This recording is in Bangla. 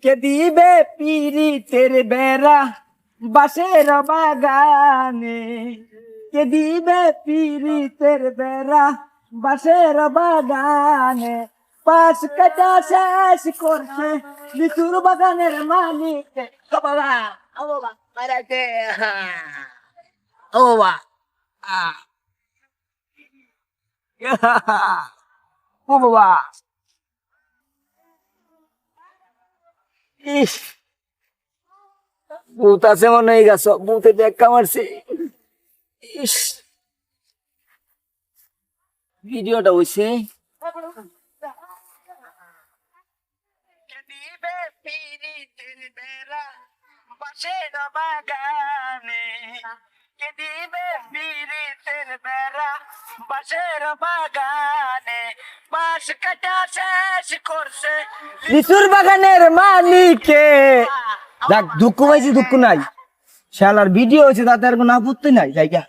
কে দিবে পীড়িতের বেড়া বাঁশের বাগানে, কে দিবে পীড়িতের বেড়া বাঁশের বাগানে, পাশ কাটা শেষ করছে লিচুর বাগানের মালিক। ও বাবা, ও বাবা, মারাতে, ও বাবা, ও বাবা, ইস, ভূত আছে মনে হয় গেছ, ভূতে দেখা মারছে। ইস, ভিডিওটা হইছে বাঁশের বাগানে, কে দিবে পীড়িতের বেড়া বাঁশের বাগানে, বাঁশ কাটা শেষ করছে লিচুর বাগানের মালিকে। দেখ দুঃখ পাইছি, দুঃখ নাই, শালার ভিডিও হয়েছে তাতে আর কোনো আপত্তি নাই, জায়গা।